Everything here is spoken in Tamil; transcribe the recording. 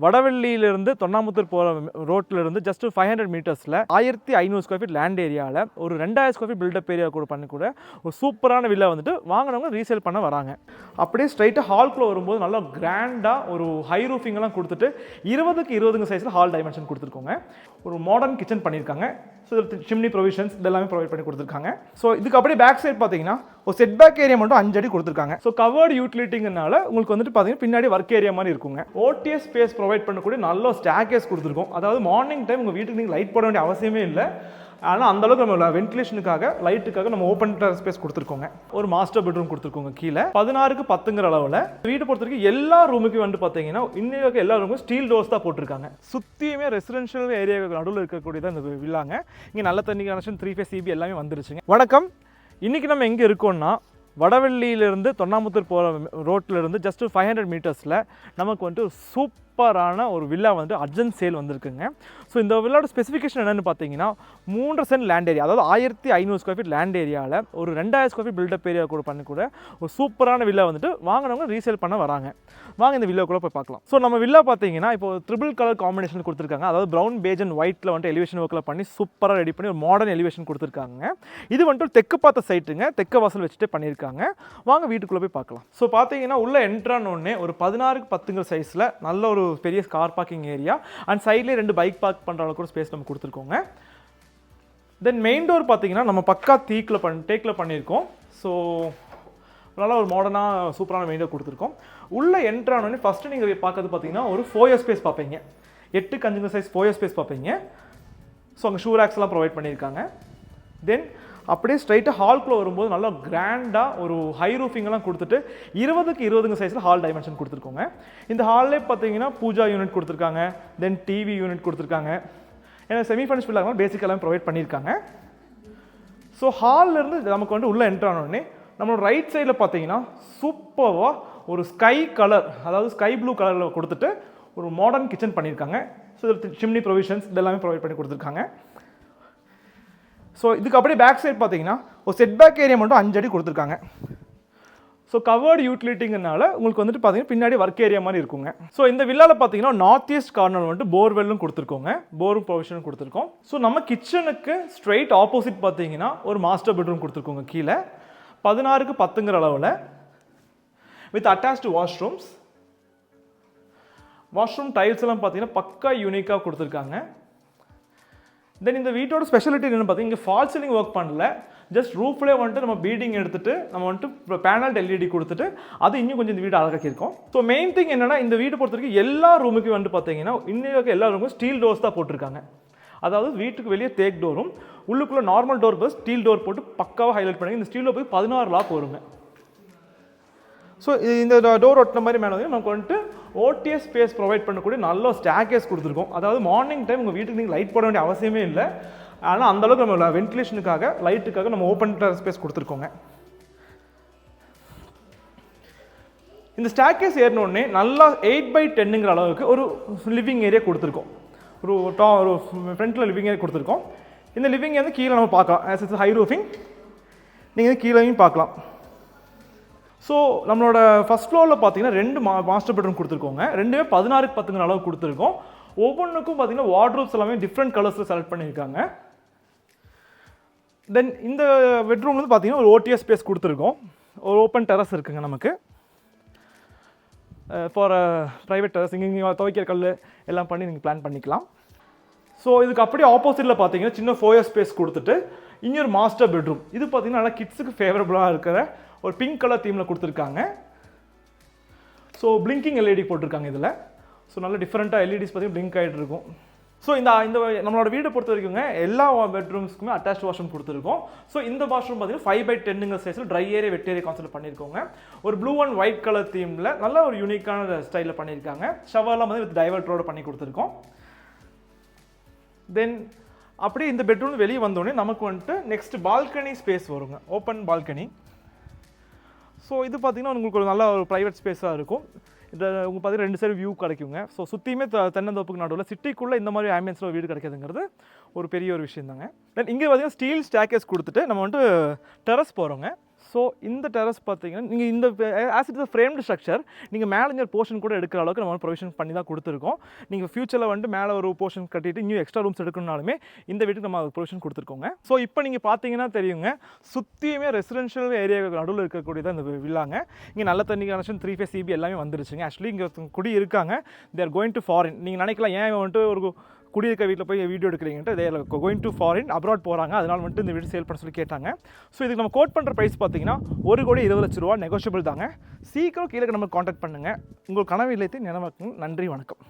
வடவள்ளியிலிருந்து தொண்ணாமுத்தூர் போகிற ரோட்டில் இருந்து ஜஸ்ட் 500 மீட்டர்ஸில் 1500 ஸ்கொயர் ஃபீட் லேண்ட் ஏரியாவில் ஒரு 2000 ஸ்கொயர் ஃபீட் பில்டப் ஏரியா கூட பண்ணக்கூட ஒரு சூப்பரான வில்லா வந்துட்டு வாங்கினவங்க ரீசேல் பண்ண வராங்க. அப்படியே ஸ்ட்ரைட்டாக ஹால்குள்ளே வரும்போது நல்லா கிராண்டாக ஒரு ஹை ரூஃபிங்கெல்லாம் கொடுத்துட்டு 20க்கு 20 சைஸில் ஹால் டைமென்ஷன் கொடுத்துருக்கோங்க. ஒரு மாடர்ன் கிச்சன் பண்ணியிருக்காங்க. ஸோ சிம்னி ப்ரொவிஷன்ஸ் இதெல்லாமே ப்ரொவைட் பண்ணி கொடுத்துருக்காங்க. ஸோ இதுக்கு அப்படியே பேக் சைட் பார்த்தீங்கன்னா ஒரு செட் பேக் ஏரியா மட்டும் 5 அடி கொடுத்துருக்காங்க. ஸோ கவர்டு யூட்டிலிட்டிங்கனால உங்களுக்கு வந்துட்டு பார்த்தீங்கன்னா பின்னாடி ஒர்க் ஏரியா மாதிரி இருக்குங்க. ஓடிஎஸ் ஸ்பேஸ் ப்ரொவைட் பண்ணக்கூடிய நல்ல ஸ்டார்கேஸ் கொடுத்துருக்கோம். அதாவது மார்னிங் டைம் உங்கள் வீட்டுக்கு நீங்கள் லைட் போட வேண்டிய அவசியமே இல்லை. ஆனால் அந்தளவுக்கு நம்ம வென்டிலேஷனுக்காக லைட்டுக்காக நம்ம ஓப்பன் ஸ்பேஸ் கொடுத்துருக்கோங்க. ஒரு மாஸ்டர் பெட்ரூம் கொடுத்துருக்கோங்க. கீழே 16க்கு 10ங்கிற அளவில் வீடு பொறுத்த வரைக்கும் எல்லா ரூமுக்கும் வந்து பார்த்தீங்கன்னா இன்னைக்கு எல்லா ரூமுக்கும் ஸ்டீல் டோர்ஸ் தான் போட்டிருக்காங்க. சுற்றியுமே ரெசிடென்ஷியல் ஏரியாவுக்கு நடுவில் இருக்கக்கூடியதான் இந்த வில்லாங்க. இங்கே நல்ல தண்ணி கனெக்ஷன் 3 ஃபேஸ் சிபி எல்லாமே வந்துருச்சுங்க. வணக்கம். இன்றைக்கி நம்ம எங்கே இருக்கோம்னா வடவள்ளியிலிருந்து தொண்ணாமுத்தூர் போகிற ரோட்டில் இருந்து ஜஸ்ட் 500 மீட்டர்ஸில் நமக்கு வந்துட்டு சூப்பரான ஒரு வில்லா வந்து அர்ஜென்ட் சேல் வந்திருக்குங்க. ஸோ இந்த வில்லாவோட ஸ்பெசிஃபிகேஷன் என்னென்னு பார்த்தீங்கன்னா 3 சென்ட் லேண்ட் ஏரியா, அதாவது 1500 ஸ்கொயர் ஃபீட் லேண்ட் ஏரியாவில் ஒரு 2000 ஸ்கொயர் ஃபீட் பில்டப் ஏரியா கூட பண்ணக்கூட ஒரு சூப்பரான வில்லா வந்துட்டு வாங்கினவங்க ரீசேல் பண்ண வராங்க. வாங்க இந்த வில்லாக்குள்ளே போய் பார்க்கலாம். ஸோ நம்ம வில்லா பார்த்தீங்கன்னா இப்போ ட்ரிபிள் கலர் காம்பினேஷன் கொடுத்துருக்காங்க. அதாவது ப்ரௌன் பேஜ் அண்ட் ஒயிட்டில் வந்துட்டு எலிவேஷன் ஒர்க்கில் பண்ணி சூப்பராக ரெடி பண்ணி ஒரு மாடர்ன் எலிவேஷன் கொடுத்துருக்காங்க. இது வந்துட்டு தெற்கு பார்த்த சைட்டுங்க. தெற்கு வாசல் வச்சுட்டு பண்ணியிருக்காங்க. வாங்க வீட்டுக்குள்ளே போய் பார்க்கலாம். ஸோ பார்த்தீங்கன்னா உள்ள என்ட்ரான் ஒன்று ஒரு 16க்கு 10ங்கிற சைஸில் நல்ல ஒரு பெரிய கார் பார்க்கிங் ஏரியா அண்ட் சைட்லேயே 2 பைக் பார்க் பண்ணுற அளவுக்கு கூட ஸ்பேஸ் நம்ம கொடுத்துருக்கோங்க. தென் மெயின் டோர் பார்த்தீங்கன்னா நம்ம பக்கா டேக்கில் பண்ணியிருக்கோம். ஸோ நல்லா ஒரு மாடர்னாக சூப்பரான மெயின் டோர் கொடுத்துருக்கோம். உள்ள என்ட்ரான் ஒன்று ஃபஸ்ட்டு நீங்கள் பார்க்கறது பார்த்தீங்கன்னா ஒரு 4 ஸ்பேஸ் பார்ப்பீங்க. 8க்கு 5 சைஸ் 4 ஸ்பேஸ் பார்ப்பீங்க. ஸோ அங்கே ஷூ ரேக்ஸ்லாம் ப்ரொவைட் பண்ணியிருக்காங்க. தென் அப்படியே ஸ்ட்ரைட்டாக ஹால்குள்ளே வரும்போது நல்லா கிராண்டாக ஒரு ஹை ரூஃபிங்கெல்லாம் கொடுத்துட்டு 20க்கு 20 சைஸில் ஹால் டைமென்ஷன் கொடுத்துருக்கோங்க. இந்த ஹால்லே பார்த்தீங்கன்னா பூஜா யூனிட் கொடுத்துருக்காங்க. தென் டிவி யூனிட் கொடுத்துருக்காங்க. ஏன்னா செமி ஃபர்னிஷ்ட் வில்லாங்க பேசிக் எல்லாம் ப்ரொவைட் பண்ணியிருக்காங்க. ஸோ ஹால்லேருந்து நமக்கு வந்து உள்ளே என்ட்ரு ஆனோடனே நம்மளோட ரைட் சைடில் பார்த்தீங்கன்னா சூப்பராக ஒரு ஸ்கை கலர், அதாவது ஸ்கை ப்ளூ கலரில் கொடுத்துட்டு ஒரு மாடர்ன் கிச்சன் பண்ணியிருக்காங்க. ஸோ சிம்னி ப்ரொவிஷன்ஸ் இதெல்லாமே ப்ரொவைட் பண்ணி கொடுத்துருக்காங்க. ஸோ இதுக்கு அப்படியே பேக் சைட் பார்த்தீங்கன்னா ஒரு செட் பேக் ஏரியா மட்டும் 5 அடி கொடுத்துருக்காங்க. ஸோ கவர்டு யூட்டிலிட்டிங்கனால உங்களுக்கு வந்துட்டு பார்த்தீங்கன்னா பின்னாடி ஒர்க் ஏரியா மாதிரி இருக்குங்க. ஸோ இந்த வில்லாவில் பார்த்தீங்கன்னா நார்த் ஈஸ்ட் கார்னர் வந்துட்டு போர்வெல்லும் கொடுத்துருக்கோங்க. போரும் ப்ரொவிஷனும் கொடுத்துருக்கோம். ஸோ நம்ம கிச்சனுக்கு ஸ்ட்ரெயிட் ஆப்போசிட் பார்த்தீங்கன்னா ஒரு மாஸ்டர் பெட்ரூம் கொடுத்துருக்கோங்க. கீழே 16க்கு 10ங்கிற அளவில் with attached washrooms. Washroom tiles எல்லாம் பார்த்தீங்கன்னா பக்கா யூனிக்காக கொடுத்துருக்காங்க. தென் இந்த வீட்டோட ஸ்பெஷாலிட்டி என்னென்னு பார்த்தீங்கன்னா இங்கே ஃபால் சீலிங் ஒர்க் பண்ணல. ஜஸ்ட் ரூஃப்லேயே வந்துட்டு நம்ம பீடிங் எடுத்துட்டு நம்ம வந்துட்டு பேனல் எல்இடி கொடுத்துட்டு அது இன்னும் கொஞ்சம் இந்த வீடு அழகாக்கியிருக்கோம். ஸோ மெயின் திங் என்னன்னா இந்த வீடு பொறுத்த வரைக்கும் எல்லா ரூமுக்கும் வந்துட்டு பார்த்தீங்கன்னா இன்னைக்கு எல்லா ரூமுக்கும் ஸ்டீல் டோர்ஸ் தான் போட்டிருக்காங்க. அதாவது வீட்டுக்கு வெளியே தேக் டோரும் உள்ளுக்குள்ளே normal door bus steel door போட்டு பக்காவாக ஹைலைட் பண்ணி இந்த ஸ்டீலில் போய் 16 லாக் வருங்க. ஸோ இந்த டோர் ஒட்டின மாதிரி மேலே வந்து நமக்கு வந்துட்டு ஓடிஎஸ் ஸ்பேஸ் ப்ரொவைட் பண்ணக்கூடிய நல்ல ஸ்டார்கேஸ் கொடுத்துருக்கோம். அதாவது மார்னிங் டைம் உங்கள் வீட்டுக்கு நீங்கள் லைட் போட வேண்டிய அவசியமே இல்லை. ஆனால் அந்தளவுக்கு நம்ம வென்டிலேஷனுக்காக லைட்டுக்காக நம்ம ஓப்பன் ஸ்பேஸ் கொடுத்துருக்கோங்க. இந்த ஸ்டார்கேஸ் ஏறினோடனே நல்லா 8x10ங்கிற அளவுக்கு ஒரு லிவிங் ஏரியா கொடுத்துருக்கோம். ஒரு ஃப்ரண்ட்டில் லிவிங் ஏரியா கொடுத்துருக்கோம். இந்த லிவிங் வந்து கீழே நம்ம பார்க்கலாம். ஆஸ் இட்ஸ் ஹை ரூஃபிங் நீங்கள் கீழேயும் பார்க்கலாம். ஸோ நம்மளோட ஃபஸ்ட் ஃப்ளோரில் பார்த்தீங்கன்னா 2 மாஸ்டர் பெட்ரூம் கொடுத்துருக்கோங்க. ரெண்டுமே 16க்கு 10ங்கிற அளவுக்கு கொடுத்துருக்கோம். ஒவ்வொன்றுக்கும் பார்த்தீங்கன்னா வார்ட்ரோப்ஸ் எல்லாமே டிஃப்ரெண்ட் கலர்ஸில் செலக்ட் பண்ணியிருக்காங்க. தென் இந்த பெட்ரூம் வந்து பார்த்தீங்கன்னா ஒரு ஓடிஎஸ் ஸ்பேஸ் கொடுத்துருக்கோம். ஒரு ஓப்பன் டெரஸ் இருக்குங்க நமக்கு ஃபார் ப்ரைவேட் டெரஸ். இங்கே துவைக்கிற கல் எல்லாம் பண்ணி நீங்கள் பிளான் பண்ணிக்கலாம். ஸோ இதுக்கு அப்படியே ஆப்போசிட்டில் பார்த்தீங்கன்னா சின்ன 4 ஸ்பேஸ் கொடுத்துட்டு இன்னொரு மாஸ்டர் பெட்ரூம். இது பார்த்தீங்கன்னா நல்லா கிட்ஸுக்கு ஃபேவரபுளாக இருக்கிற ஒரு பிங்க் கலர் தீமில் கொடுத்துருக்காங்க. ஸோ பிளிங்கிங் எல்இடி போட்டிருக்காங்க இதில். ஸோ நல்ல டிஃப்ரெண்ட்டாக எல்இடிஸ் பார்த்தீங்கன்னா பிளிங்க் ஆகிட்டு இருக்கும். ஸோ இந்த நம்மளோட வீடை பொறுத்த வரைக்குங்க எல்லா பெட்ரூம்ஸ்க்குமே அட்டாச் வாஷ்ரூம் கொடுத்துருக்கோம். ஸோ இந்த வாஷ்ரூம் பார்த்தீங்கன்னா 5x10ங்கிற சைஸில் dry area wet area concept பண்ணியிருக்கோங்க. ஒரு ப்ளூ அண்ட் ஒயிட் கலர் தீமில் நல்ல ஒரு யூனிக்கான ஸ்டைலில் பண்ணியிருக்காங்க. ஷவர்லாம் வந்து வித் டைவர்ட்டரோட பண்ணி கொடுத்துருக்கோம். தென் அப்படியே இந்த பெட்ரூம் வெளியே வந்தோடனே நமக்கு வந்துட்டு நெக்ஸ்ட் பால்கனி ஸ்பேஸ் வருங்க. Open balcony. ஸோ இது பார்த்தீங்கன்னா உங்களுக்கு ஒரு நல்ல ஒரு ப்ரைவேட் ஸ்பேஸாக இருக்கும். இந்த உங்களுக்கு பார்த்தீங்கன்னா 2 சைடு வியூ கிடைக்குங்க. ஸோ சுற்றியுமே தென்னந்தோப்புக்கு நடுவில் சிட்டிக்குள்ளே இந்த மாதிரி ஆம்பியன்ஸில் வீடு கிடைக்கிறதுங்கிறது ஒரு பெரிய ஒரு விஷயம் தாங்க. தென் இங்கே பார்த்தீங்கன்னா ஸ்டீல் ஸ்டார்கேஸ் கொடுத்துட்டு நம்ம வந்துட்டு டெரஸ் போகிறோங்க. ஸோ இந்த டெரஸ் பார்த்தீங்கன்னா நீங்கள் இந்த as it is framed structure நீங்கள் மேலே போர்ஷன் கூட எடுக்கிற அளவுக்கு நம்ம ப்ரொவிஷன் பண்ணி தான் கொடுத்துருக்கோம். நீங்கள் ஃபியூச்சரில் வந்து மேலே ஒரு போர்ஷன் கட்டிட்டு இன்னும் எக்ஸ்ட்ரா ரூம்ஸ் எடுக்கணும்னாலுமே இந்த வீட்டுக்கு நம்ம ப்ரொவிஷன் கொடுத்துருக்கோங்க. ஸோ இப்போ நீங்கள் பார்த்தீங்கன்னா தெரியுங்க, சுற்றியுமே ரெசிடென்ஷியல் ஏரியா நடுவில் இருக்கக்கூடியதான் இந்த வில்லாங்க. இங்கே நல்ல தண்ணி கனெக்ஷன் 3 phase CB எல்லாமே வந்துருச்சுங்க. ஆக்சுவலி இங்கே குடி இருக்காங்க, தேர் கோயிங் டு ஃபாரின். நீங்கள் நினைக்கலாம் ஏன் வந்துட்டு ஒரு குடியிருக்க வீட்டில் போய் வீடியோ எடுக்கிறீங்கன்ட்டு they're going to foreign abroad போகிறாங்க, அதனால் வந்துட்டு இந்த வீடு சேல் பண்ண சொல்லி கேட்டாங்க. ஸோ இதுக்கு நம்ம கோட் பண்ணுற ப்ரைஸ் பார்த்தீங்கன்னா 1,20,00,000 நெகோஷியபிள் தாங்க. சீக்கிரம் கீழே நம்ம காண்டாக்ட் பண்ணுங்கள். உங்கள் கனவு இல்லத்தை நினைவாக்குங்க. நன்றி, வணக்கம்.